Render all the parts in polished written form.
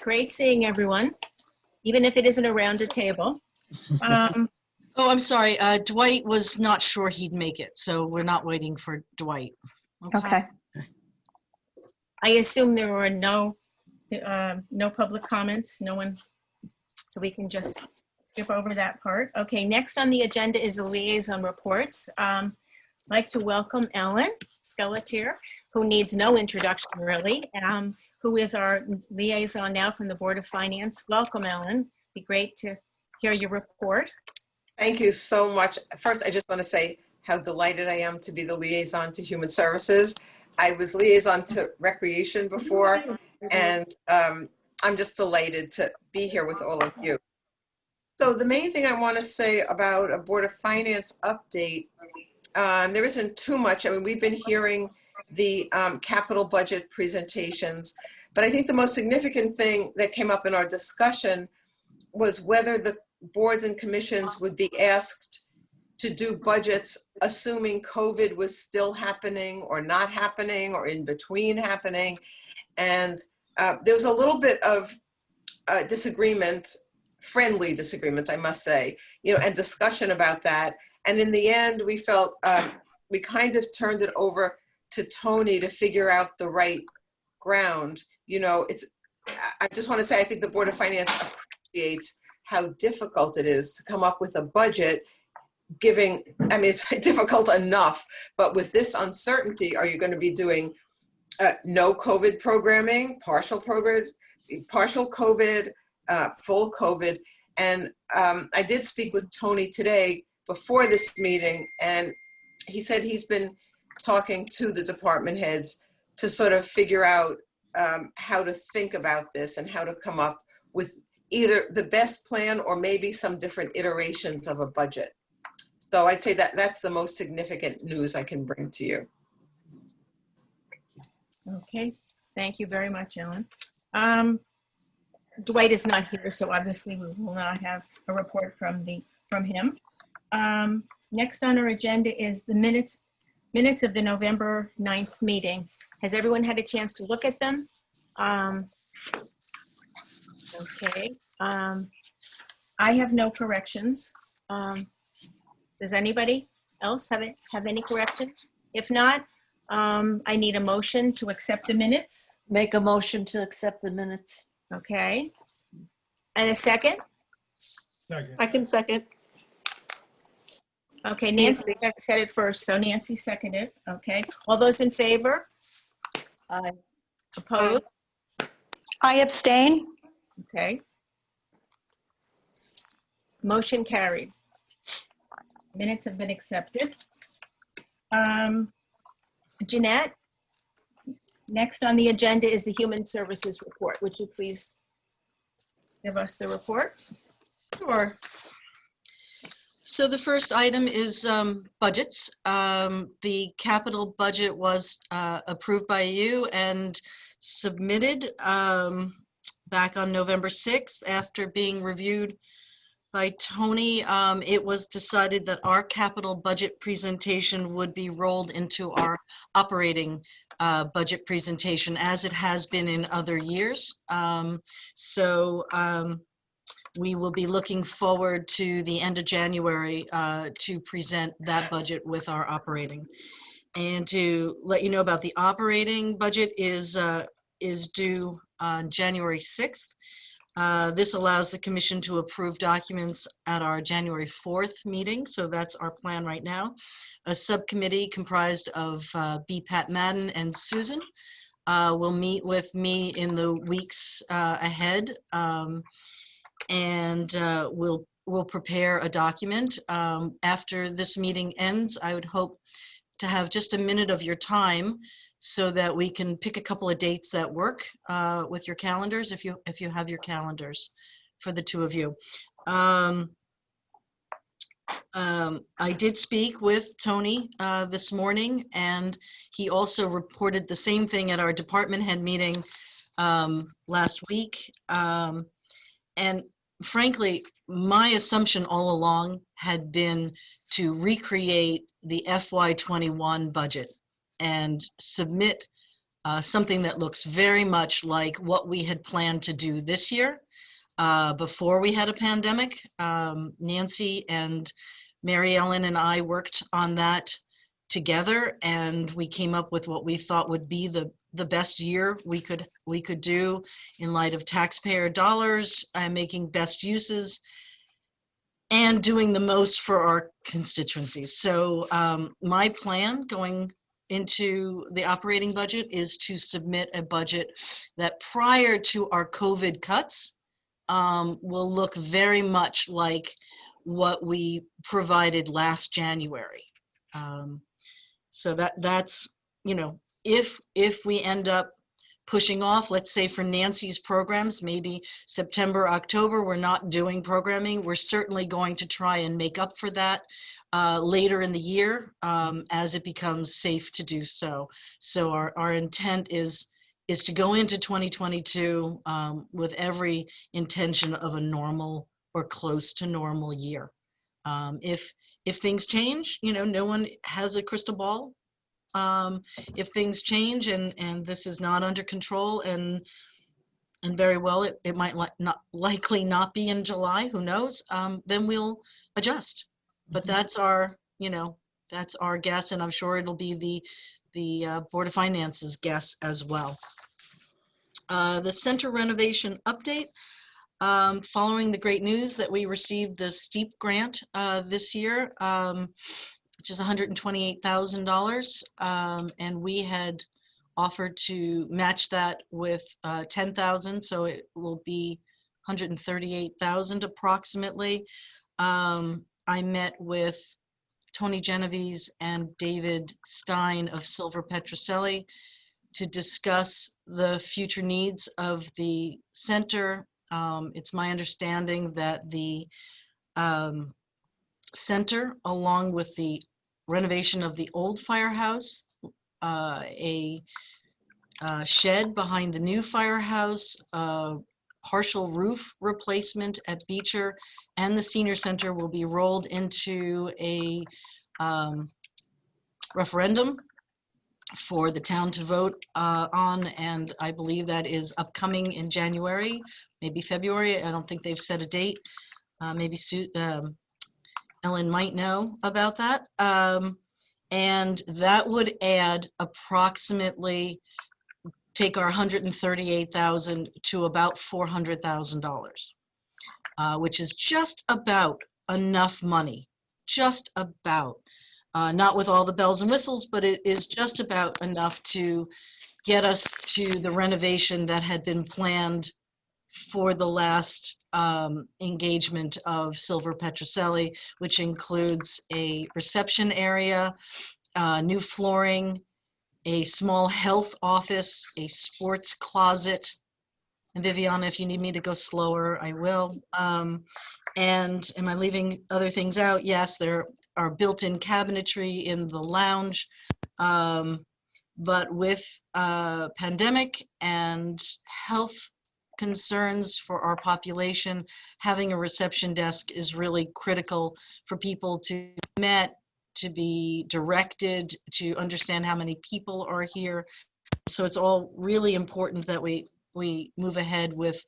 Great seeing everyone, even if it isn't around a table. Oh, I'm sorry. Dwight was not sure he'd make it, so we're not waiting for Dwight. Okay. I assume there were no public comments, no one, so we can just skip over that part. Okay, next on the agenda is the liaison reports. I'd like to welcome Ellen Skelletier, who needs no introduction really, who is our liaison now from the Board of Finance. Welcome, Ellen. Be great to hear your report. Thank you so much. First, I just want to say how delighted I am to be the liaison to Human Services. I was liaison to Recreation before, and I'm just delighted to be here with all of you. So the main thing I want to say about a Board of Finance update, there isn't too much. I mean, we've been hearing the capital budget presentations, but I think the most significant thing that came up in our discussion was whether the boards and commissions would be asked to do budgets assuming COVID was still happening or not happening or in between happening. And there was a little bit of disagreement, friendly disagreement, I must say, and discussion about that. And in the end, we felt we kind of turned it over to Tony to figure out the right ground. I just want to say, I think the Board of Finance appreciates how difficult it is to come up with a budget it's difficult enough, but with this uncertainty, are you going to be doing no COVID programming, partial COVID, full COVID? And I did speak with Tony today before this meeting, and he said he's been talking to the department heads to sort of figure out how to think about this and how to come up with either the best plan or maybe some different iterations of a budget. So I'd say that that's the most significant news I can bring to you. Okay, thank you very much, Ellen. Dwight is not here, so obviously we will not have a report from him. Next on our agenda is the minutes of the November 9th meeting. Has everyone had a chance to look at them? Okay. I have no corrections. Does anybody else have any corrections? If not, I need a motion to accept the minutes. Make a motion to accept the minutes. Okay. And a second? Second. I can second. Okay, Nancy said it first, so Nancy seconded. Okay. All those in favor? Aye. Opposed? I abstain. Okay. Motion carried. Minutes have been accepted. Jeanette, next on the agenda is the Human Services report. Would you please give us the report? Sure. So the first item is budgets. The capital budget was approved by you and submitted back on November 6th after being reviewed by Tony. It was decided that our capital budget presentation would be rolled into our operating budget presentation as it has been in other years. We will be looking forward to the end of January to present that budget with our operating. And to let you know about the operating budget is due on January 6th. This allows the commission to approve documents at our January 4th meeting, so that's our plan right now. A subcommittee comprised of B. Pat Madden and Susan will meet with me in the weeks ahead, and we'll prepare a document. After this meeting ends, I would hope to have just a minute of your time so that we can pick a couple of dates that work with your calendars, if you have your calendars for the two of you. I did speak with Tony this morning, and he also reported the same thing at our department head meeting last week. And frankly, my assumption all along had been to recreate the FY21 budget and submit something that looks very much like what we had planned to do this year before we had a pandemic. Nancy and Mary Ellen and I worked on that together, and we came up with what we thought would be the best year we could do in light of taxpayer dollars, making best uses and doing the most for our constituencies. So my plan going into the operating budget is to submit a budget that prior to our COVID cuts will look very much like what we provided last January. So that's, you know, if we end up pushing off, let's say for Nancy's programs, maybe September, October, we're not doing programming, we're certainly going to try and make up for that later in the year as it becomes safe to do so. So our intent is to go into 2022 with every intention of a normal or close to normal year. If things change, you know, no one has a crystal ball. If things change and this is not under control and very well it might likely not be in July, who knows, then we'll adjust. But that's our, you know, that's our guess, and I'm sure it'll be the Board of Finance's guess as well. The center renovation update. Following the great news that we received the STEEP grant this year, which is $128,000, and we had offered to match that with $10,000, so it will be $138,000 approximately. I met with Tony Genovese and David Stein of Silver Petroselli to discuss the future needs of the center. It's my understanding that the center, along with the renovation of the old firehouse, a shed behind the new firehouse, partial roof replacement at Beecher, and the senior center will be rolled into a referendum for the town to vote on, and I believe that is upcoming in January, maybe February. I don't think they've set a date. Maybe Ellen might know about that. And that would add approximately, take our $138,000 to about $400,000, which is just about enough money, just about. Not with all the bells and whistles, but it is just about enough to get us to the renovation that had been planned for the last engagement of Silver Petroselli, which includes a reception area, new flooring, a small health office, a sports closet. And Viviana, if you need me to go slower, I will. And am I leaving other things out? Yes, there are built-in cabinetry in the lounge. But with pandemic and health concerns for our population, having a reception desk is really critical for people to be met, to be directed, to understand how many people are here. So it's all really important that we move ahead with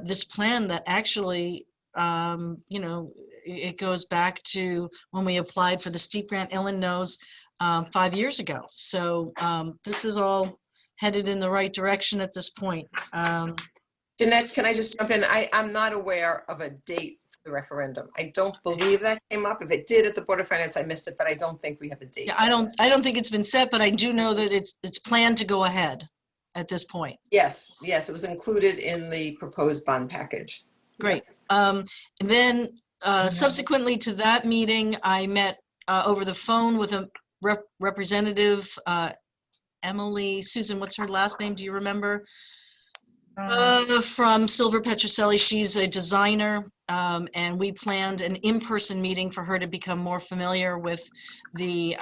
this plan that actually, you know, it goes back to when we applied for the STEEP grant, Ellen knows, 5 years ago. So this is all headed in the right direction at this point. Jeanette, can I just jump in? I'm not aware of a date for the referendum. I don't believe that came up. If it did at the Board of Finance, I missed it, but I don't think we have a date. Yeah, I don't think it's been set, but I do know that it's planned to go ahead at this point. Yes, yes, it was included in the proposed bond package. Great. And then subsequently to that meeting, I met over the phone with a representative, Emily, Susan, what's her last name? Do you remember? From Silver Petroselli. She's a designer, and we planned an in-person meeting for her to become more familiar with the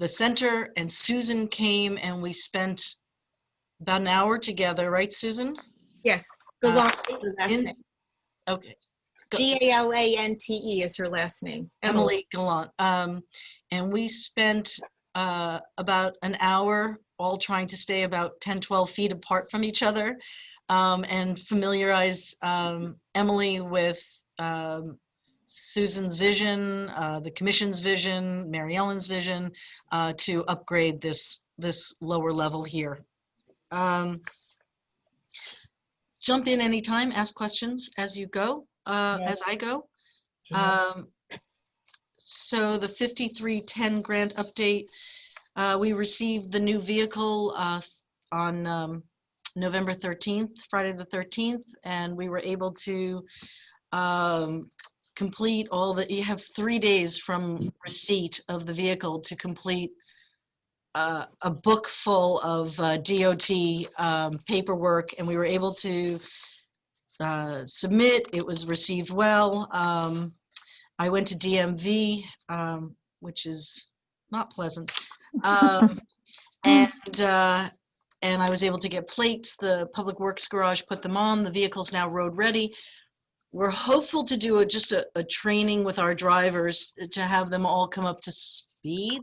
center. And Susan came, and we spent about an hour together, right, Susan? Yes, Galante is her last name. Okay. Galante is her last name. Emily Gallant. And we spent about an hour all trying to stay about 10, 12 feet apart from each other, and familiarize Emily with Susan's vision, the commission's vision, Mary Ellen's vision, to upgrade this lower level here. Jump in anytime, ask questions as you go, as I go. So the 5310 grant update, we received the new vehicle on November 13th, Friday the 13th, and we were able to complete all the, you have 3 days from receipt of the vehicle to complete a book full of DOT paperwork, and we were able to submit. It was received well. I went to DMV, which is not pleasant, and I was able to get plates. The Public Works Garage put them on. The vehicle's now road ready. We're hopeful to do just a training with our drivers to have them all come up to speed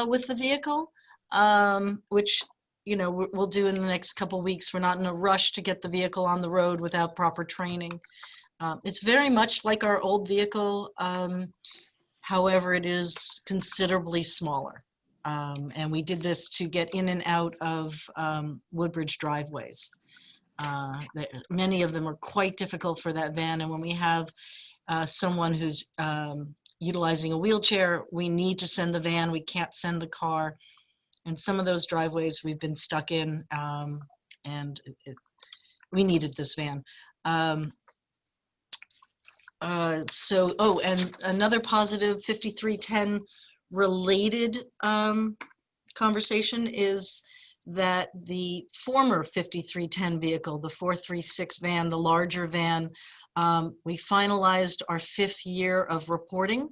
with the vehicle, which, you know, we'll do in the next couple weeks. We're not in a rush to get the vehicle on the road without proper training. It's very much like our old vehicle, however, it is considerably smaller. And we did this to get in and out of Woodbridge driveways. Many of them are quite difficult for that van, and when we have someone who's utilizing a wheelchair, we need to send the van, we can't send the car. And some of those driveways we've been stuck in, and we needed this van. And another positive 5310 related conversation is that the former 5310 vehicle, the 436 van, the larger van, we finalized our 5th year of reporting,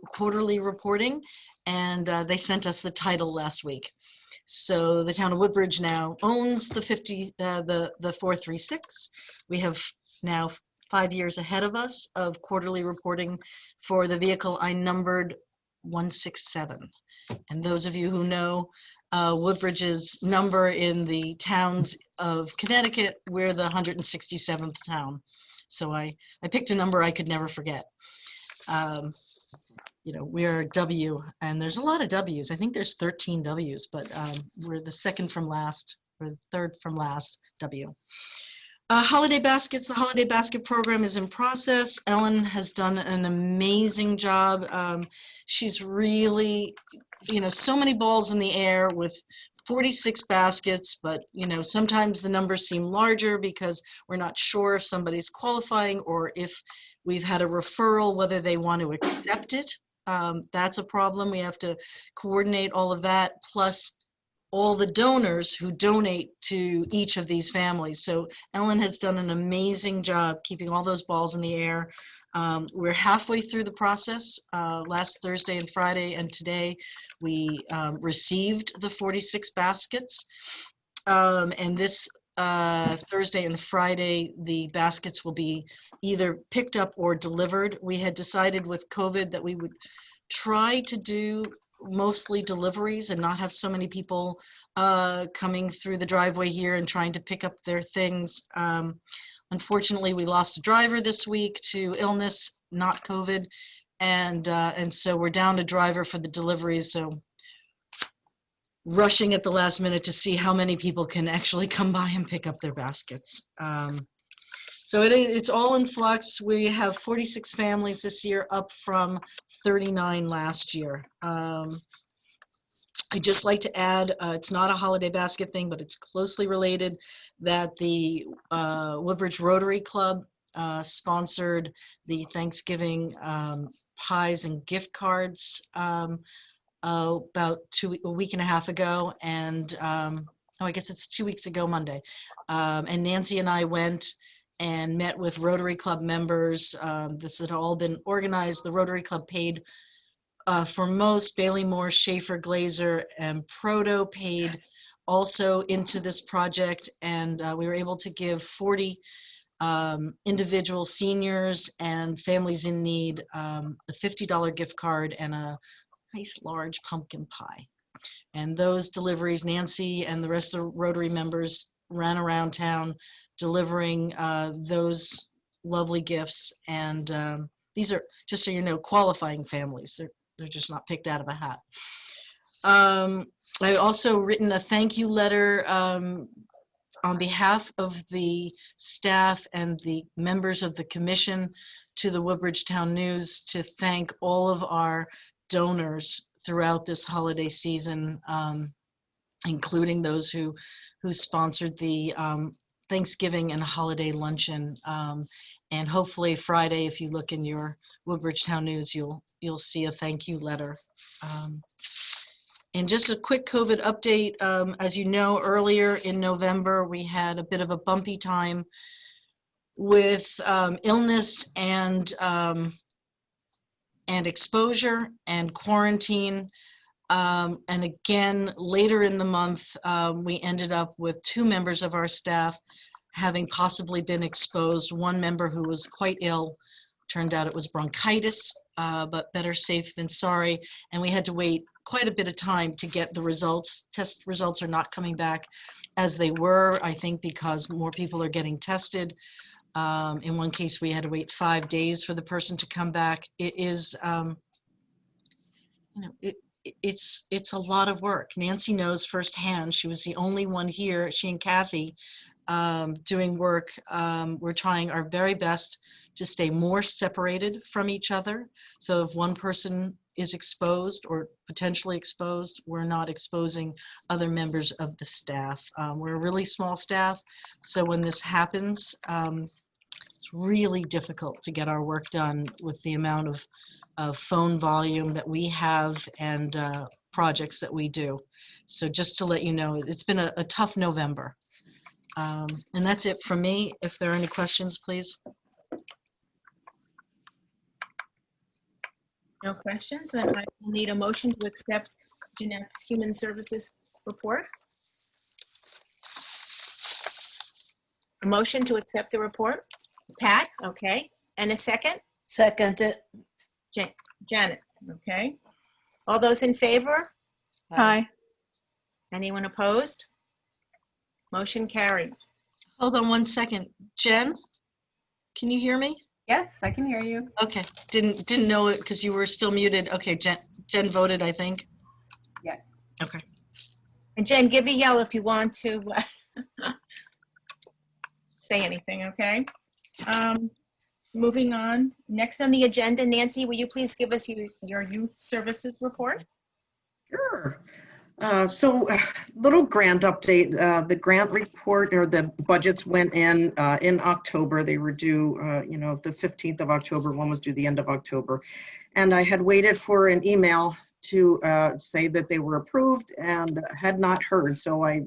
quarterly reporting, and they sent us the title last week. So the town of Woodbridge now owns the 436. We have now 5 years ahead of us of quarterly reporting for the vehicle I numbered 167. And those of you who know Woodbridge's number in the towns of Connecticut, we're the 167th town. So I picked a number I could never forget. You know, we're W, and there's a lot of W's. I think there's 13 W's, but we're the second from last, or third from last W. Holiday baskets, the holiday basket program is in process. Ellen has done an amazing job. She's really, you know, so many balls in the air with 46 baskets, but, you know, sometimes the numbers seem larger because we're not sure if somebody's qualifying or if we've had a referral, whether they want to accept it. That's a problem. We have to coordinate all of that, plus all the donors who donate to each of these families. So Ellen has done an amazing job keeping all those balls in the air. We're halfway through the process. Last Thursday and Friday and today, we received the 46 baskets. And this Thursday and Friday, the baskets will be either picked up or delivered. We had decided with COVID that we would try to do mostly deliveries and not have so many people coming through the driveway here and trying to pick up their things. Unfortunately, we lost a driver this week to illness, not COVID, and so we're down a driver for the deliveries. So rushing at the last minute to see how many people can actually come by and pick up their baskets. So it's all in flux. We have 46 families this year, up from 39 last year. I'd just like to add, it's not a holiday basket thing, but it's closely related, that the Woodbridge Rotary Club sponsored the Thanksgiving pies and gift cards about a week and a half ago, and I guess it's 2 weeks ago Monday. And Nancy and I went and met with Rotary Club members. This had all been organized. The Rotary Club paid for most. Bailey Moore, Schaefer, Glazer, and Proto paid also into this project, and we were able to give 40 individual seniors and families in need a $50 gift card and a nice large pumpkin pie. And those deliveries, Nancy and the rest of the Rotary members ran around town delivering those lovely gifts. And these are, just so you know, qualifying families. They're just not picked out of a hat. I also written a thank you letter on behalf of the staff and the members of the commission to the Woodbridge Town News to thank all of our donors throughout this holiday season, including those who sponsored the Thanksgiving and holiday luncheon. And hopefully Friday, if you look in your Woodbridge Town News, you'll see a thank you letter. And just a quick COVID update. As you know, earlier in November, we had a bit of a bumpy time with illness and exposure and quarantine. And again, later in the month, we ended up with 2 members of our staff having possibly been exposed. One member who was quite ill, turned out it was bronchitis, but better safe than sorry. And we had to wait quite a bit of time to get the results. Test results are not coming back as they were, I think, because more people are getting tested. In one case, we had to wait 5 days for the person to come back. It is, it's a lot of work. Nancy knows firsthand. She was the only one here, she and Kathy, doing work. We're trying our very best to stay more separated from each other. So if one person is exposed or potentially exposed, we're not exposing other members of the staff. We're a really small staff, so when this happens, it's really difficult to get our work done with the amount of phone volume that we have and projects that we do. So just to let you know, it's been a tough November. And that's it from me. If there are any questions, please. No questions, then I will need a motion to accept Jeanette's Human Services report. A motion to accept the report. Pat, okay. And a second? Second it. Janet, okay. All those in favor? Aye. Anyone opposed? Motion carried. Hold on one second. Jen, can you hear me? Yes, I can hear you. Okay, didn't know it because you were still muted. Okay, Jen voted, I think. Yes. Okay. And Jen, give a yell if you want to say anything, okay? Moving on. Next on the agenda, Nancy, will you please give us your youth services report? Sure. Little grant update. The grant report or the budgets went in October. They were due, the 15th of October. One was due the end of October. And I had waited for an email to say that they were approved and had not heard. So I,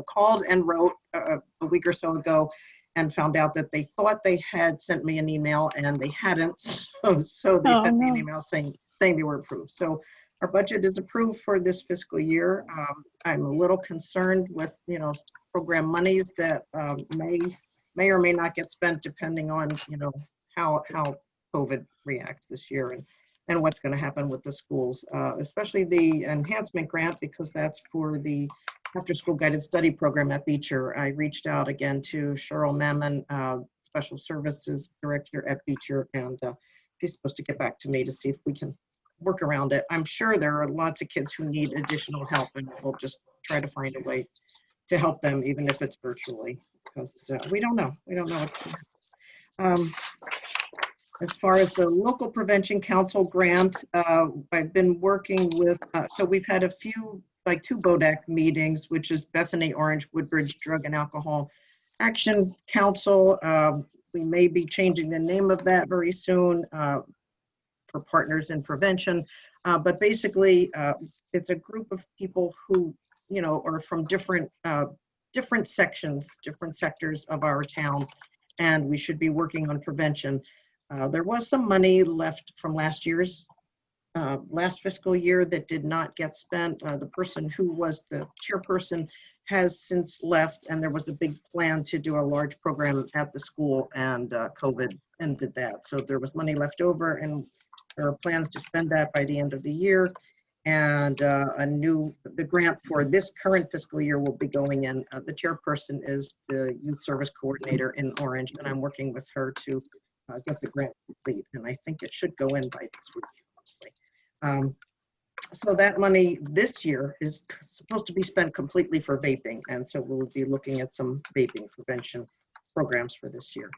called and wrote a week or so ago and found out that they thought they had sent me an email and they hadn't. So they sent me an email saying they were approved. So our budget is approved for this fiscal year. I'm a little concerned with, program monies that may or may not get spent depending on, how COVID reacts this year and what's going to happen with the schools, especially the enhancement grant, because that's for the after-school guided study program at Beecher. I reached out again to Cheryl Mammon, Special Services Director at Beecher, and she's supposed to get back to me to see if we can work around it. I'm sure there are lots of kids who need additional help, and we'll just try to find a way to help them, even if it's virtually, because we don't know. We don't know what's going to happen. As far as the Local Prevention Council grant, I've been working with, so we've had a few, like 2 BODAC meetings, which is Bethany Orange Woodbridge Drug and Alcohol Action Council. We may be changing the name of that very soon for Partners in Prevention. But basically, it's a group of people who, are from different sections, different sectors of our towns, and we should be working on prevention. There was some money left from last fiscal year that did not get spent. The person who was the chairperson has since left, and there was a big plan to do a large program at the school, and COVID ended that. So there was money left over, and there are plans to spend that by the end of the year. And the grant for this current fiscal year will be going in. The chairperson is the youth service coordinator in Orange, and I'm working with her to get the grant complete. And I think it should go in by this week, honestly. So that money this year is supposed to be spent completely for vaping. And so we'll be looking at some vaping prevention programs for this year.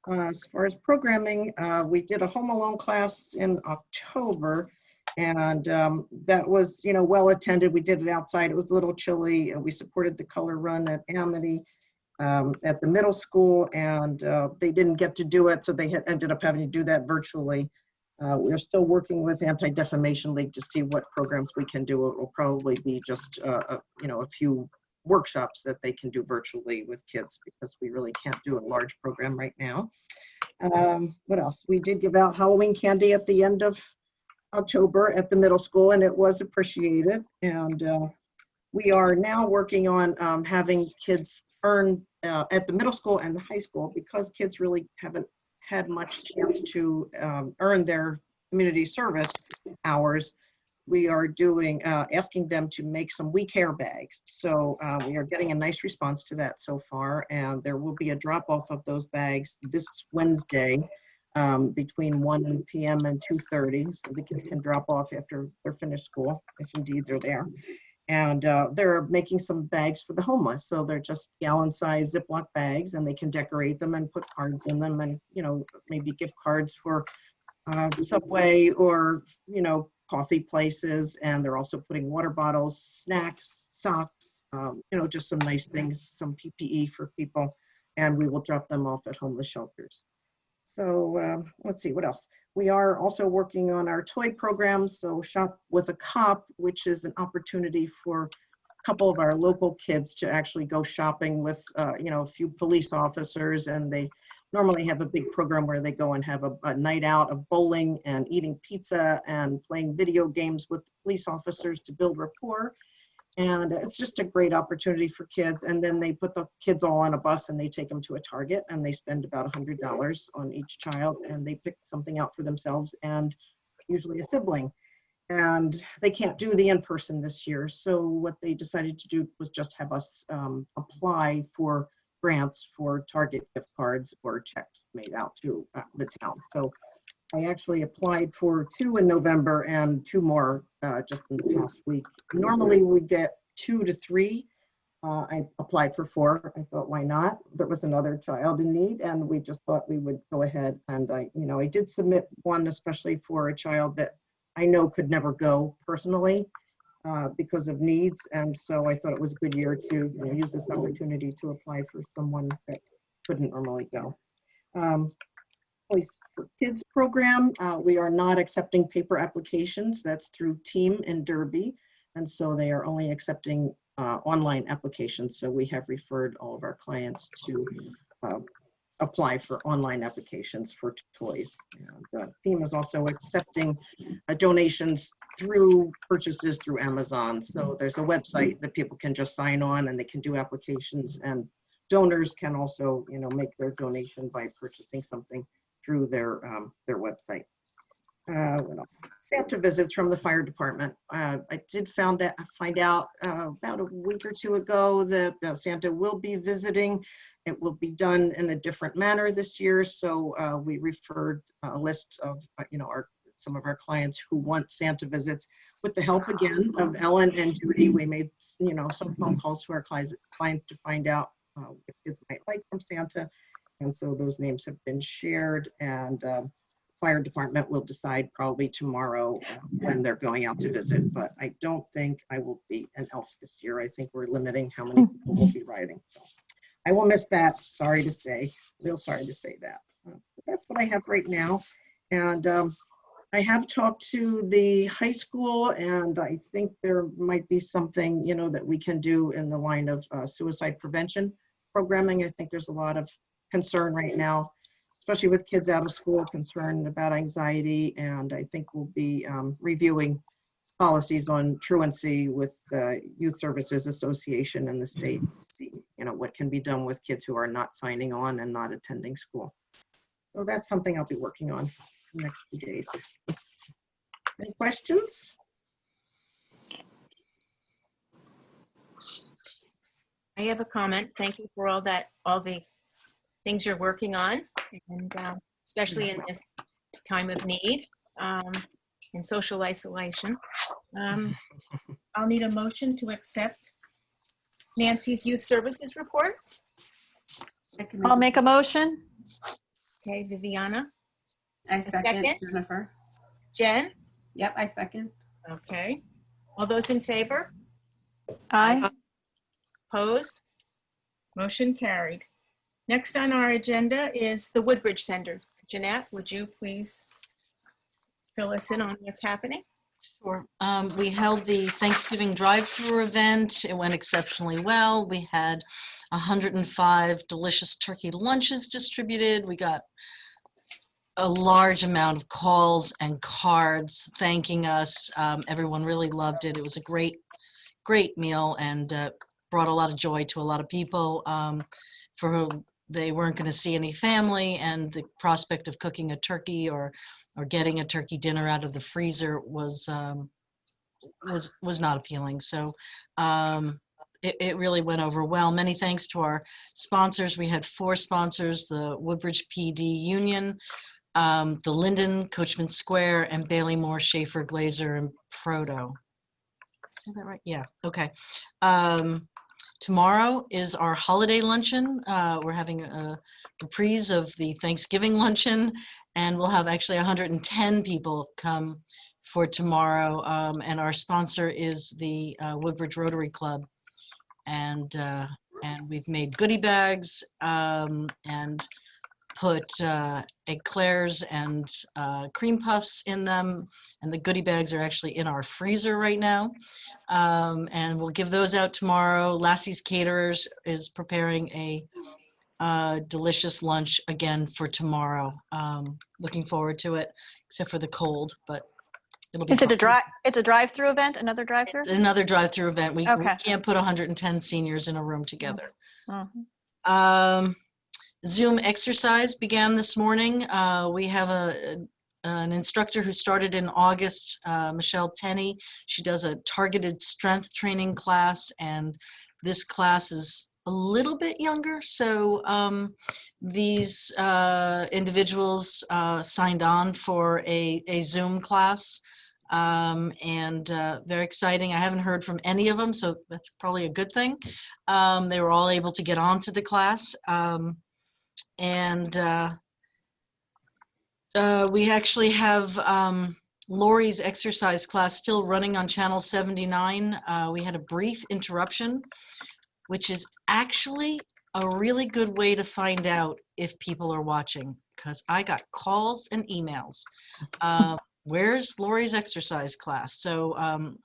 As far as programming, we did a home alone class in October, and that was, well attended. We did it outside. It was a little chilly. We supported the color run at Amity at the middle school, and they didn't get to do it, so they ended up having to do that virtually. We're still working with Anti-Defamation League to see what programs we can do. It will probably be just a few workshops that they can do virtually with kids, because we really can't do a large program right now. What else? We did give out Halloween candy at the end of October at the middle school, and it was appreciated. And we are now working on having kids earn at the middle school and the high school, because kids really haven't had much chance to earn their community service hours. We are doing, asking them to make some We Care bags. So we are getting a nice response to that so far, and there will be a drop-off of those bags this Wednesday between 1 p.m. and 2:30, so the kids can drop off after they're finished school, if indeed they're there. And they're making some bags for the homeless. So they're just gallon-sized Ziploc bags, and they can decorate them and put cards in them, and maybe gift cards for Subway or coffee places. And they're also putting water bottles, snacks, socks, just some nice things, some PPE for people, and we will drop them off at homeless shelters. So let's see, what else? We are also working on our toy program, so Shop with a Cop, which is an opportunity for a couple of our local kids to actually go shopping with a few police officers, and they normally have a big program where they go and have a night out of bowling and eating pizza and playing video games with police officers to build rapport. And it's just a great opportunity for kids. And then they put the kids all on a bus and they take them to a Target, and they spend about $100 on each child, and they pick something out for themselves and usually a sibling. And they can't do the in-person this year. So what they decided to do was just have us apply for grants for Target gift cards or checks made out to the town. So I actually applied for 2 in November and 2 more just in the past week. Normally we get 2 to 3. I applied for 4. I thought, why not? There was another child in need, and we just thought we would go ahead. And I did submit one, especially for a child that I know could never go personally because of needs. And so I thought it was a good year to use this opportunity to apply for someone that couldn't normally go. Voice for Kids program, we are not accepting paper applications. That's through Team in Derby. And so they are only accepting online applications. So we have referred all of our clients to apply for online applications for toys. And Team is also accepting donations through purchases through Amazon. So there's a website that people can just sign on and they can do applications, and donors can also make their donation by purchasing something through their website. What else? Santa visits from the fire department. I did find out about a week or 2 ago that Santa will be visiting. It will be done in a different manner this year. So we referred a list of some of our clients who want Santa visits. With the help again of Ellen and Judy, we made some phone calls to our clients to find out what kids might like from Santa. And so those names have been shared, and fire department will decide probably tomorrow when they're going out to visit. But I don't think I will be an elf this year. I think we're limiting how many people will be riding. So I will miss that. Sorry to say, real sorry to say that. So that's what I have right now. And I have talked to the high school, and I think there might be something, that we can do in the line of suicide prevention programming. I think there's a lot of concern right now, especially with kids out of school, concerned about anxiety. And I think we'll be reviewing policies on truancy with Youth Services Association in the state to see, what can be done with kids who are not signing on and not attending school. So that's something I'll be working on the next few days. Any questions? I have a comment. Thank you for all the things you're working on, and especially in this time of need and social isolation. I'll need a motion to accept Nancy's Youth Services Report. I'll make a motion. Okay, Viviana. I second, Second. Jennifer. Jen? Yep, I second. Okay. All those in favor? Aye. Opposed? Motion carried. Next on our agenda is the Woodbridge Center. Jeanette, would you please fill us in on what's happening? Sure. We held the Thanksgiving drive-through event. It went exceptionally well. We had 105 delicious turkey lunches distributed. We got a large amount of calls and cards thanking us. Everyone really loved it. It was a great meal and brought a lot of joy to a lot of people for whom they weren't going to see any family, and the prospect of cooking a turkey or getting a turkey dinner out of the freezer was not appealing. So it really went over well. Many thanks to our sponsors. We had 4 sponsors: the Woodbridge PD Union, the Linden, Coachman Square, and Bailey Moore, Schaefer, Glazer, and Proto. Say that right? Yeah. Okay. Tomorrow is our holiday luncheon. We're having a reprise of the Thanksgiving luncheon, and we'll have actually 110 people come for tomorrow. And our sponsor is the Woodbridge Rotary Club, and we've made goodie bags and put eclairs and cream puffs in them, and the goodie bags are actually in our freezer right now. And we'll give those out tomorrow. Lassie's Caterers is preparing a delicious lunch again for tomorrow. Looking forward to it, except for the cold, but it'll be Is it fun. it's a drive-through event? Another drive-through? Another drive-through event. We Okay. can't put 110 seniors in a room together. Mhm. Zoom exercise began this morning. We have an instructor who started in August, Michelle Tenney. She does a targeted strength training class, and this class is a little bit younger. So these individuals signed on for a Zoom class, and very exciting. I haven't heard from any of them, so that's probably a good thing. They were all able to get onto the class. And we actually have Lori's exercise class still running on channel 79. We had a brief interruption, which is actually a really good way to find out if people are watching, because I got calls and emails. Where's Lori's exercise class? So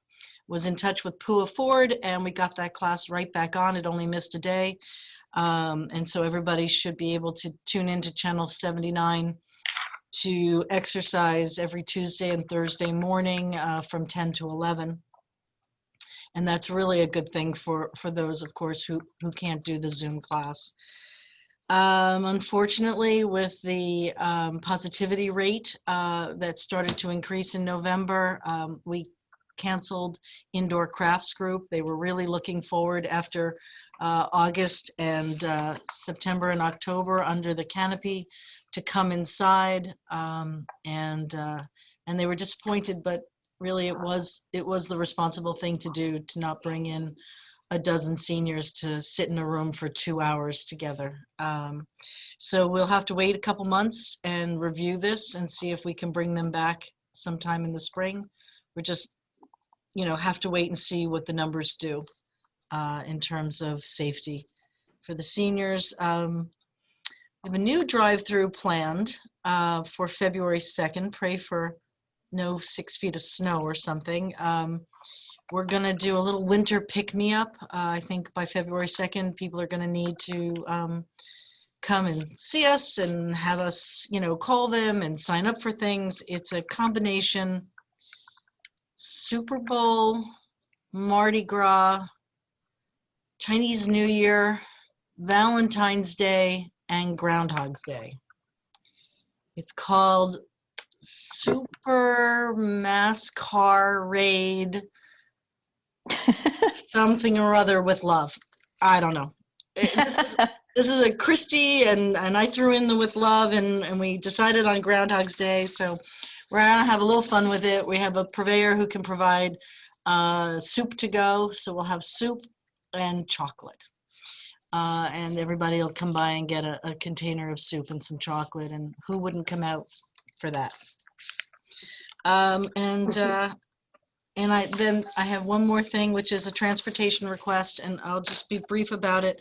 was in touch with Pua Ford, and we got that class right back on. It only missed a day. And so everybody should be able to tune into channel 79 to exercise every Tuesday and Thursday morning from 10 to 11. And that's really a good thing for those, of course, who can't do the Zoom class. Unfortunately, with the positivity rate that started to increase in November, we canceled Indoor Crafts Group. They were really looking forward after August and September and October under the canopy to come inside, and they were disappointed, but really it was the responsible thing to do, to not bring in a dozen seniors to sit in a room for 2 hours together. So we'll have to wait a couple months and review this and see if we can bring them back sometime in the spring. We're just, have to wait and see what the numbers do in terms of safety for the seniors. We have a new drive-through planned for February 2nd. Pray for no 6 feet of snow or something. We're going to do a little winter pick-me-up. I think by February 2nd, people are going to need to come and see us and have us, call them and sign up for things. It's a combination Super Bowl, Mardi Gras, Chinese New Year, Valentine's Day, and Groundhog's Day. It's called Super Masquerade something or other with love. I don't know. This is a Christie, and I threw in the with love, and we decided on Groundhog's Day. So we're gonna have a little fun with it. We have a purveyor who can provide soup to go. So we'll have soup and chocolate. And everybody will come by and get a container of soup and some chocolate, and who wouldn't come out for that? And I have one more thing, which is a transportation request, and I'll just be brief about it.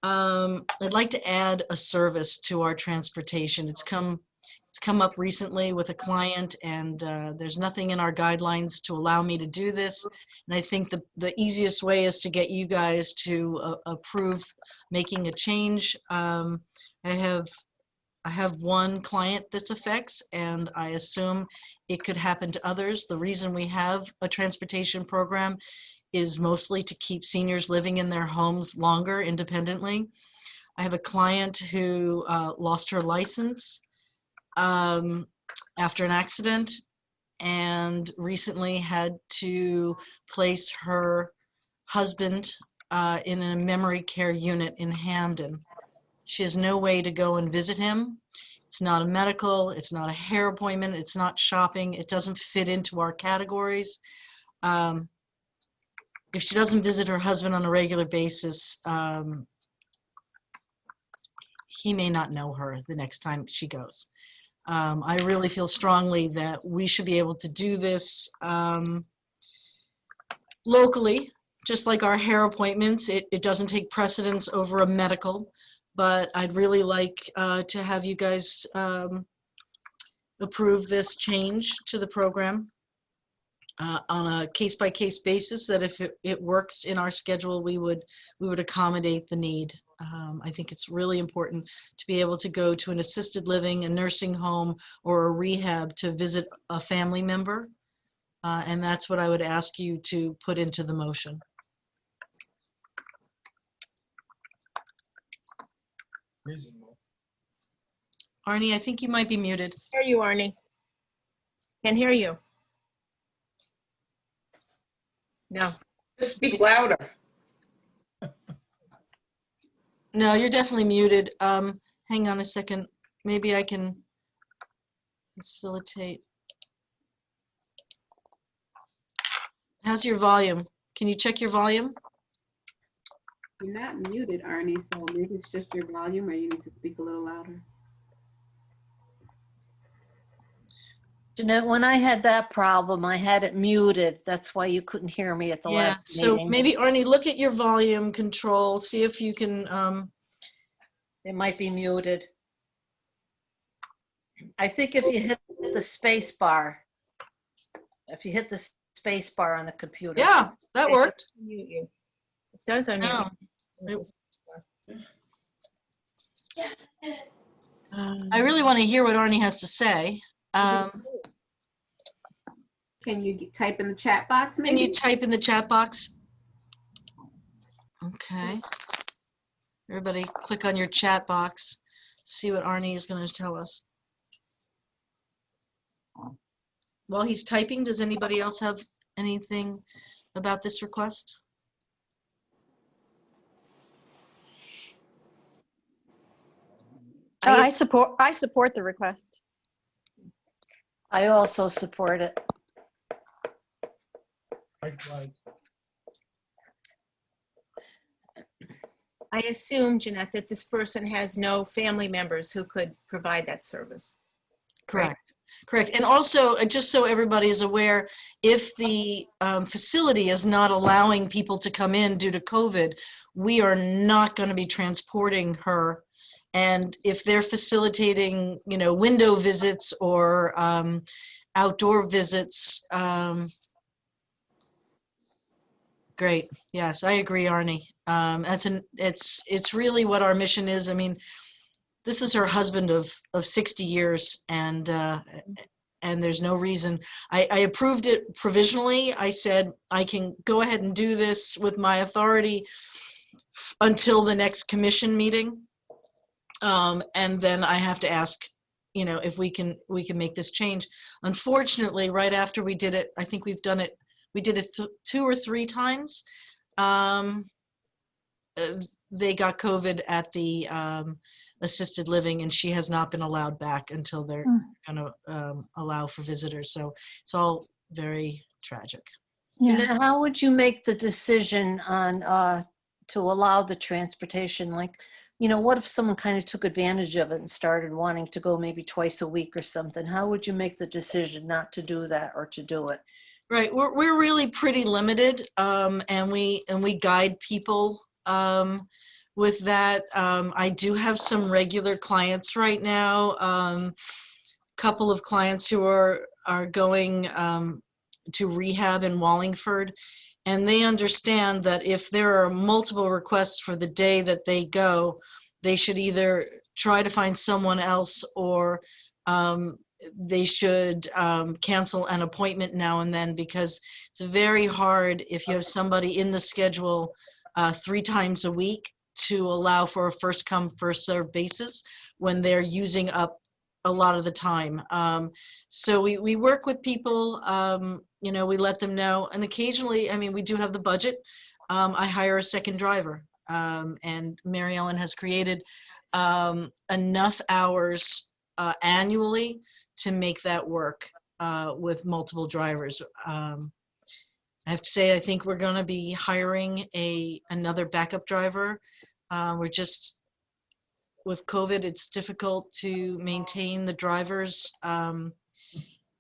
I'd like to add a service to our transportation. It's come up recently with a client, and there's nothing in our guidelines to allow me to do this. And I think the easiest way is to get you guys to approve making a change. I have one client this affects, and I assume it could happen to others. The reason we have a transportation program is mostly to keep seniors living in their homes longer independently. I have a client who lost her license after an accident, and recently had to place her husband in a memory care unit in Hamden. She has no way to go and visit him. It's not a medical, it's not a hair appointment, it's not shopping, it doesn't fit into our categories. If she doesn't visit her husband on a regular basis, he may not know her the next time she goes. I really feel strongly that we should be able to do this locally, just like our hair appointments. It doesn't take precedence over a medical, but I'd really like to have you guys approve this change to the program on a case-by-case basis, that if it works in our schedule, we would accommodate the need. I think it's really important to be able to go to an assisted living, a nursing home, or a rehab to visit a family member. And that's what I would ask you to put into the motion. Arnie, I think you might be muted. Hear you, Arnie. Can't hear you. No. Just speak louder. No, you're definitely muted. Hang on a second. Maybe I can facilitate. How's your volume? Can you check your volume? You're not muted, Arnie, so maybe it's just your volume, or you need to speak a little louder. Jeanette, when I had that problem, I had it muted. That's why you couldn't hear me at the Yeah, last so meeting. maybe Arnie, look at your volume control, see if you can, It might be muted. I think if you hit the space bar, on the computer. yeah, that worked. Mute you. It does unmute. No. I really want to hear what Arnie has to say. Can you type in the chat box, Can maybe? you type in the chat box? Okay. Everybody click on your chat box, see what Arnie is going to tell us. While he's typing, does anybody else have anything about this request? I support the request. I also support it. I assume, Jeanette, that this person has no family members who could provide that service. Correct. Correct. And also, just so everybody is aware, if the facility is not allowing people to come in due to COVID, we are not going to be transporting her. And if they're facilitating, window visits or outdoor visits, great. Yes, I agree, Arnie. It's really what our mission is. I mean, this is her husband of 60 years, and there's no reason. I approved it provisionally. I said I can go ahead and do this with my authority until the next commission meeting, and then I have to ask, if we can make this change. Unfortunately, right after we did it, I think we did it 2 or 3 times. they got COVID at the assisted living, and she has not been allowed back until they're going to allow for visitors. So it's all very tragic. Yeah. Now, how would you make the decision on to allow the transportation? Like, what if someone kind of took advantage of it and started wanting to go maybe twice a week or something? How would you make the decision not to do that or to do it? Right, we're really pretty limited, and we guide people with that. I do have some regular clients right now. Couple of clients who are going to rehab in Wallingford, and they understand that if there are multiple requests for the day that they go, they should either try to find someone else, or they should cancel an appointment now and then, because it's very hard if you have somebody in the schedule 3 times a week to allow for a first come, first served basis when they're using up a lot of the time. So we work with people, we let them know, and occasionally, we do have the budget. I hire a second driver, and Mary Ellen has created enough hours annually to make that work with multiple drivers. I have to say, I think we're going to be hiring another backup driver. We're just, with COVID, it's difficult to maintain the drivers,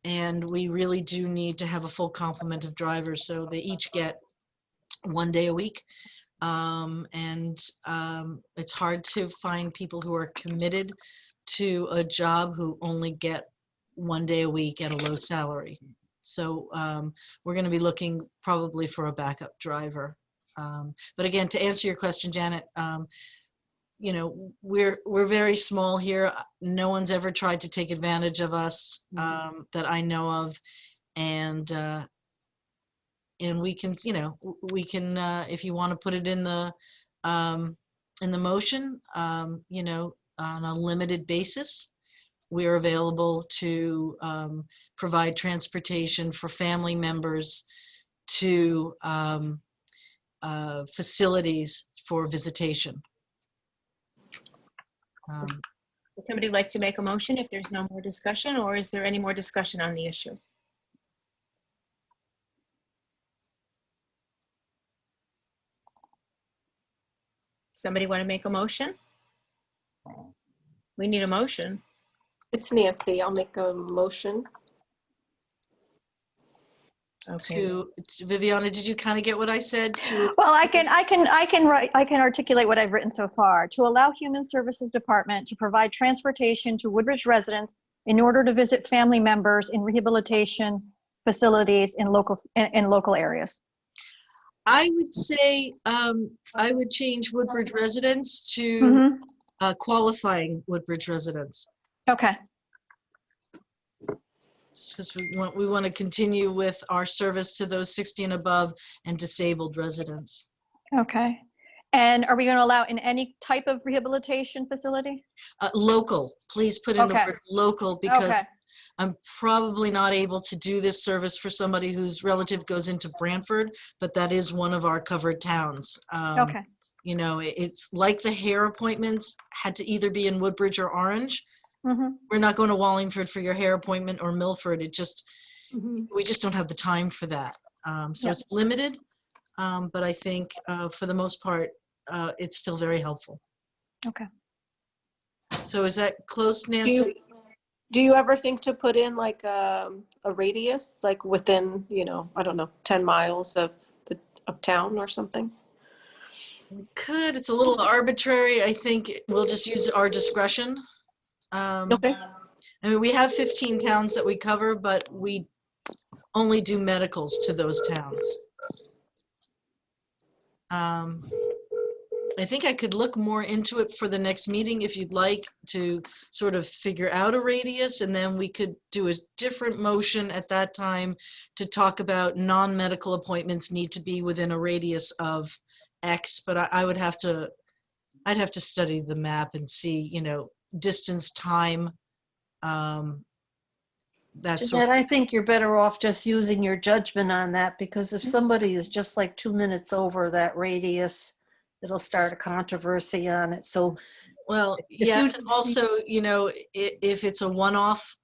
and we really do need to have a full complement of drivers, so they each get 1 day a week. It's hard to find people who are committed to a job who only get 1 day a week at a low salary. So we're going to be looking probably for a backup driver. But again, to answer your question, Janet, we're very small here. No one's ever tried to take advantage of us that I know of, and we can, if you want to put it in the motion, on a limited basis, we're available to provide transportation for family members to facilities for visitation. Would somebody like to make a motion if there's no more discussion, or is there any more discussion on the issue? Somebody want to make a motion? We need a motion. It's Nancy. I'll make a motion. Okay. Viviana, did you kind of get what I said? Well, I can articulate what I've written so far. To allow Human Services Department to provide transportation to Woodbridge residents in order to visit family members in rehabilitation facilities in local areas. I would say I would change Woodbridge residents to qualifying Woodbridge residents. Okay. Because we want to continue with our service to those 60 and above and disabled residents. Okay. And are we going to allow in any type of rehabilitation facility? Local, please put in the word local, because I'm probably not able to do this service for somebody whose relative goes into Brantford, but that is one of our covered towns. Okay. It's like the hair appointments had to either be in Woodbridge or Orange. We're not going to Wallingford for your hair appointment, or Milford. It just, we just don't have the time for that. So it's limited, but I think for the most part, it's still very helpful. Okay. So is that close, Nancy? Do you ever think to put in like a radius, like within, I don't know, 10 miles of town or something? We could. It's a little arbitrary. I think we'll just use our discretion. Okay. We have 15 towns that we cover, but we only do medicals to those towns. I think I could look more into it for the next meeting if you'd like to sort of figure out a radius, and then we could do a different motion at that time to talk about non-medical appointments need to be within a radius of X, but I'd have to study the map and see, distance, time, that sort Jeanette, I think you're better off just using your judgment on that, because if somebody is just like 2 minutes over that radius, it'll start a controversy on it. So Well, If you yes, just and also, if it's a one-off,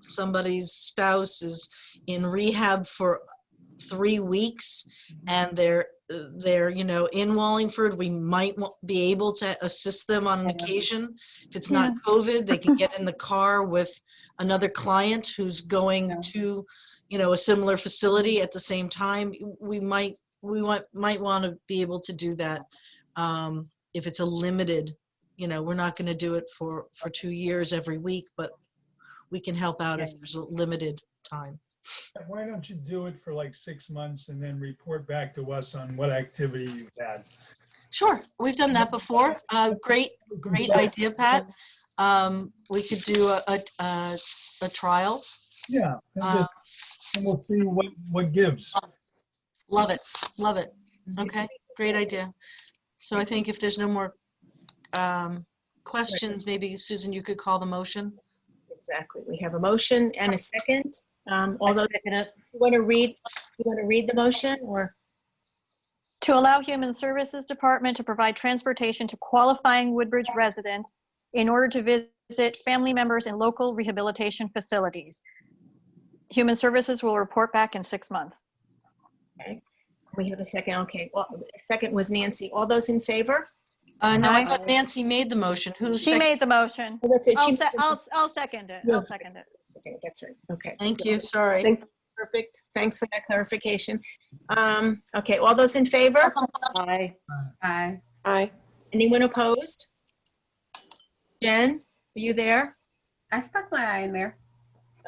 somebody's spouse is in rehab for 3 weeks and they're in Wallingford, we might be able to assist them on an occasion. If it's not COVID, they can get in the car with another client who's going to, a similar facility at the same time. We might want to be able to do that. If it's a limited, we're not going to do it for 2 years every week, but we can help out if there's a limited time. Why don't you do it for like 6 months and then report back to us on what activity you've had? Sure, we've done that before. Great idea, Pat. We could do a trial. Yeah, and we'll see what gives. Love it. Okay, great idea. So I think if there's no more questions, maybe Susan, you could call the motion. Exactly. We have a motion and a second. All I those, second it. you want to read the motion, or? To allow Human Services Department to provide transportation to qualifying Woodbridge residents in order to visit family members in local rehabilitation facilities. Human Services will report back in 6 months. Okay. We have a second. Okay. Well, the second was Nancy. All those in favor? No, I Aye. thought Nancy made the motion. Who She made the motion. Oh, that's it. I'll She- second it. You'll I'll second it. Okay, that's right. Okay. Thank you, sorry. Perfect. Thanks for that clarification. Okay. All those in favor? Aye. Aye. Aye. Anyone opposed? Jen, are you there? I stuck my eye in there.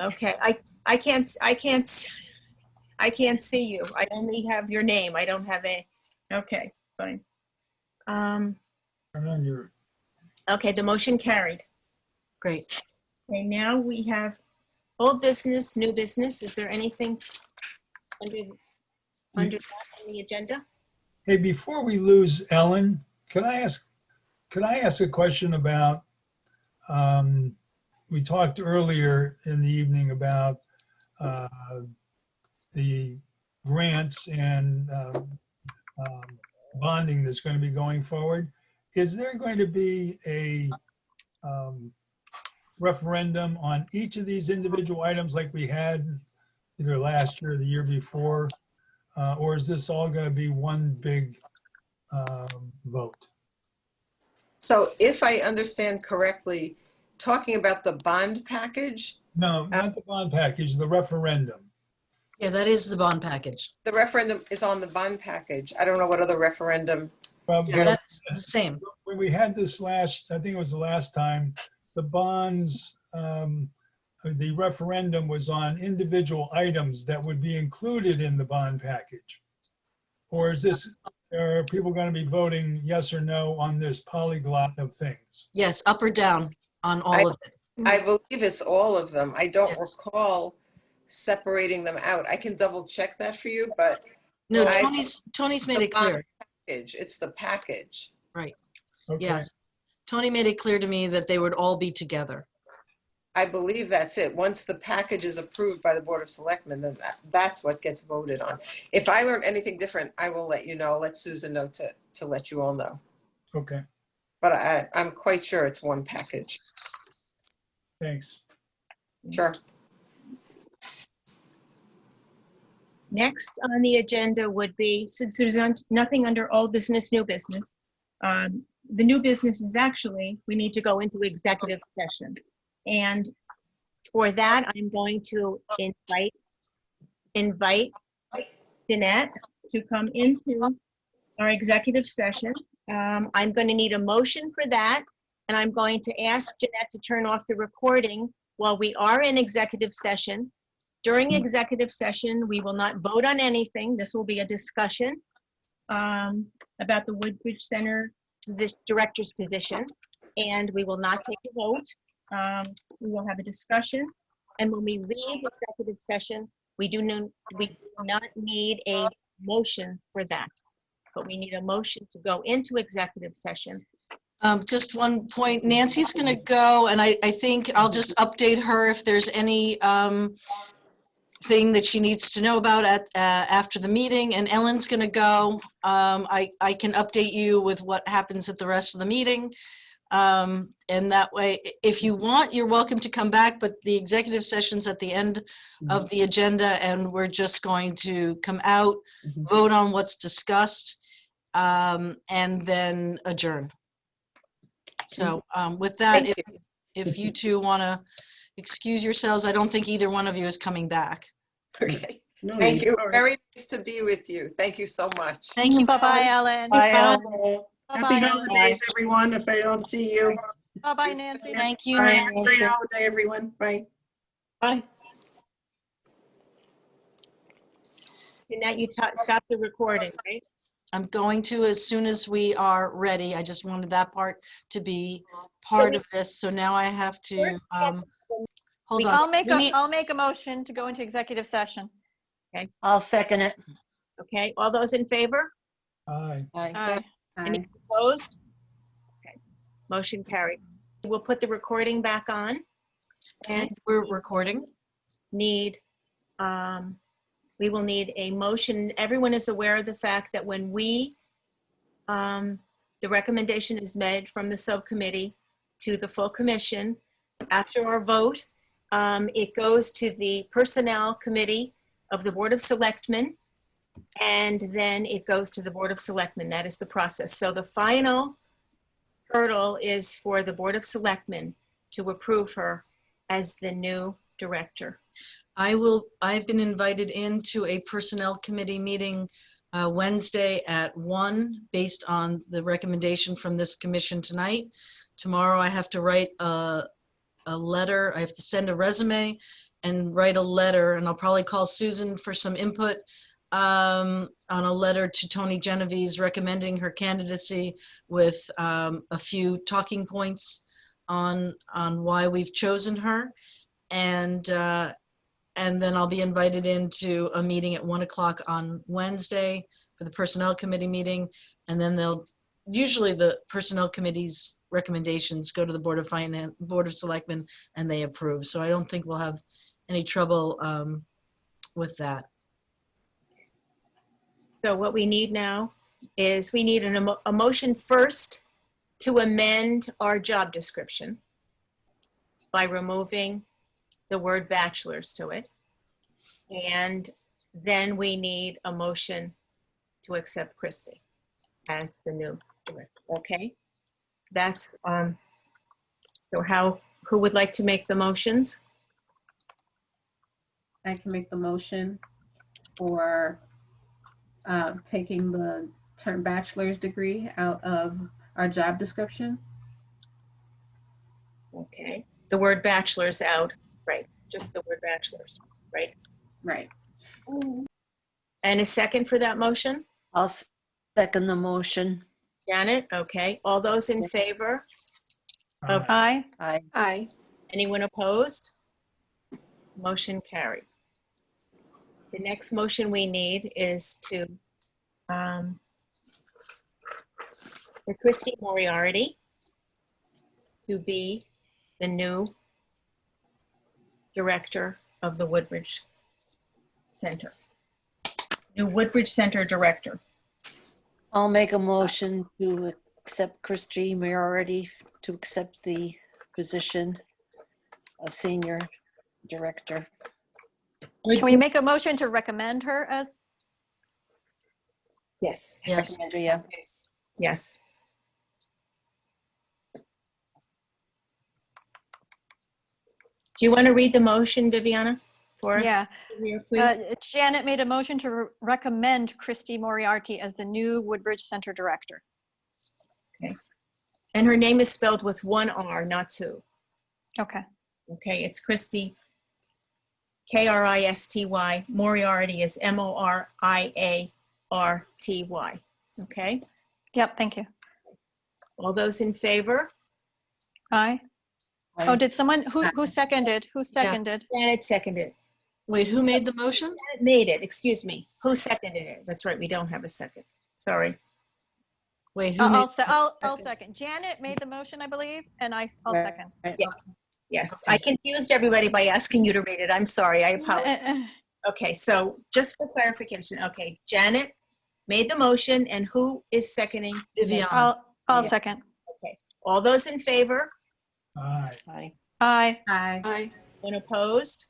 Okay. I can't see you. I only have your name. I don't have a, okay, fine. Turn on your, Okay, the motion carried. Great. Okay, now we have old business, new business. Is there anything under that on the agenda? hey, before we lose Ellen, could I ask a question about, we talked earlier in the evening about the grants and bonding that's going to be going forward. Is there going to be a referendum on each of these individual items like we had either last year or the year before? Or is this all going to be one big vote? So if I understand correctly, talking about the bond package, No, not the bond package, the referendum. Yeah, that is the bond package. the referendum is on the bond package. I don't know what other referendum. Well, Yeah, that's the same. when we had this I think it was the last time, the bonds, the referendum was on individual items that would be included in the bond package. Or are people going to be voting yes or no on this polyglot of things? Yes, up or down on all of it. I believe it's all of them. I don't Yes. recall separating them out. I can double check that for you, but No, I- Tony's made it clear. it's the package. Okay. Yes. Tony made it clear to me that they would all be together. I believe that's it. Once the package is approved by the Board of Selectmen, then that's what gets voted on. If I learn anything different, I will let you know. Let Susan know to let you all know. Okay, But I'm quite sure it's one package. thanks. Sure. Next on the agenda would be, since there's nothing under old business, new business, the new business is actually, we need to go into executive session. And for that, I'm going to invite Jeanette to come into our executive session. I'm going to need a motion for that, and I'm going to ask Jeanette to turn off the recording while we are in executive session. During executive session, we will not vote on anything. This will be a discussion about the Woodbridge Center director's position, and we will not take a vote. We will have a discussion, and when we leave executive session, we do not need a motion for that, but we need a motion to go into executive session. Just one point, Nancy's going to go, and I think I'll just update her if there's any thing that she needs to know about after the meeting, and Ellen's going to go. I can update you with what happens at the rest of the meeting. And that way, if you want, you're welcome to come back, but the executive session's at the end of the agenda, and we're just going to come out, vote on what's discussed, and then adjourn. So with that, Thank if you two want to excuse yourselves, I don't think either one of you is coming back. Okay. No Thank need. you. All right. Very nice to be with you. Thank you so much. Thank you. Bye-bye, Ellen. Bye, Ellen. Bye-bye, Happy Ellen. holidays, everyone, if I don't see you. Bye-bye, Nancy. Thank you. Bye. Nancy. Great holiday, everyone. Bye. Bye. And now you stop the recording, right? I'm going to as soon as we are ready. I just wanted that part to be part of this. So now I have to, hold on. I'll make a motion to go into executive session. I'll second it. Okay, all those in favor? Aye. Aye. Any opposed? Okay, motion carried. We'll put the recording back on and We're recording. we will need a motion. Everyone is aware of the fact that when the recommendation is made from the subcommittee to the full commission, after our vote, it goes to the Personnel Committee of the Board of Selectmen, and then it goes to the Board of Selectmen. That is the process. So the final hurdle is for the Board of Selectmen to approve her as the new director. I've been invited into a personnel committee meeting Wednesday at 1 based on the recommendation from this commission tonight. Tomorrow I have to write a letter. I have to send a resume and write a letter, and I'll probably call Susan for some input on a letter to Tony Genovese recommending her candidacy with a few talking points on why we've chosen her. And then I'll be invited into a meeting at 1 o'clock on Wednesday for the Personnel Committee meeting. And then usually the Personnel Committee's recommendations go to the Board of Selectmen, and they approve. So I don't think we'll have any trouble with that. So what we need now is we need a motion first to amend our job description by removing the word bachelor's to it. And then we need a motion to accept Christie as the new director. Okay? That's, so who would like to make the motions? I can make the motion for taking the term bachelor's degree out of our job description. Okay. The word bachelor's out, right? Just the word bachelor's, right? Right. And a second for that motion? I'll second the motion. Janet, okay. All those in favor? Of Aye. Aye. Aye. anyone opposed? Motion carried. The next motion we need is to, for Christie Moriarty to be the new director of the Woodbridge Center. New Woodbridge Center director. I'll make a motion to accept Christie Moriarty to accept the position of senior director. Can we make a motion to recommend her as? Yes. Yes. Yeah. Yes. Yes. Do you want to read the motion, Viviana, for us? Yeah. Here, please. Janet made a motion to recommend Christie Moriarty as the new Woodbridge Center director. And her name is spelled with one R, not two. Okay. Okay, it's Christie, K-R-I-S-T-Y. Moriarty is M-O-R-I-A-R-T-Y. Okay, Yep, thank you. all those in favor? Aye. Aye. Oh, did someone, who seconded? Who seconded? Janet seconded. Wait, who made the motion? Janet made it, excuse me. Who seconded it? That's right, we don't have a second. Sorry. Wait, who made? I'll second. Janet made the motion, I believe, and I'll second. Right. Yes, yes. Okay. I confused everybody by asking you to read it. I'm sorry, I apologize. Okay, so just for clarification, okay, Janet made the motion, and who is seconding? Vivian, I'll second. Okay, all those in favor? Aye. Aye. Aye. Aye. Anyone opposed?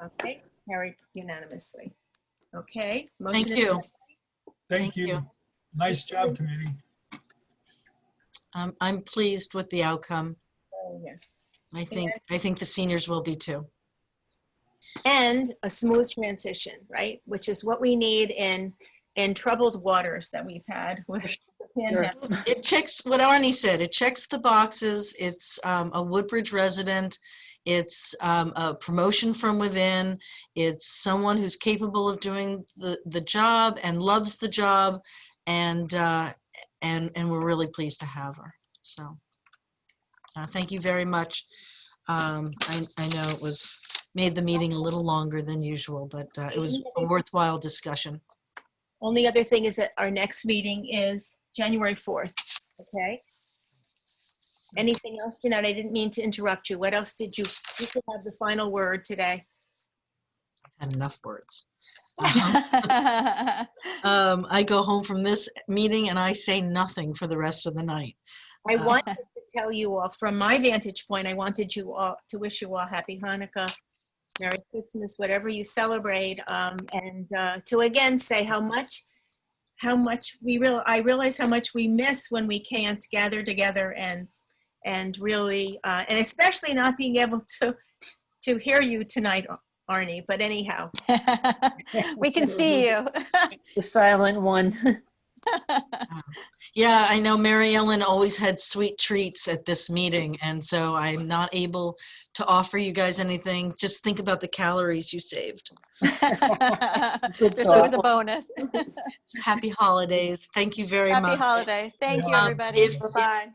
Okay, carried unanimously. Okay. thank motion is- you. Thank you. Nice job, committee. I'm pleased with the outcome. Oh, yes. I think the seniors will be too. And a smooth transition, right? Which is what we need in troubled waters that we've had with the pandemic. It checks what Arnie said. It checks the boxes. It's a Woodbridge resident. It's a promotion from within. It's someone who's capable of doing the job and loves the job, and we're really pleased to have her. So thank you very much. I know it made the meeting a little longer than usual, but it was a worthwhile discussion. Only other thing is that our next meeting is January 4th, okay? Anything else, Jeanette? I didn't mean to interrupt you. What else did you could have the final word today? I had enough words. I go home from this meeting and I say nothing for the rest of the night. I wanted to tell you all, from my vantage point, I wanted you all to wish you all Happy Hanukkah, Merry Christmas, whatever you celebrate, and to again say how much I realize how much we miss when we can't gather together and really, and especially not being able to hear you tonight, Arnie. But anyhow, We can see you. The silent one. Yeah, I know Mary Ellen always had sweet treats at this meeting, and so I'm not able to offer you guys anything. Just think about the calories you saved. There's always a bonus. Happy holidays. Thank you very Happy much. holidays. Thank you, Yeah. everybody. If- Bye-bye.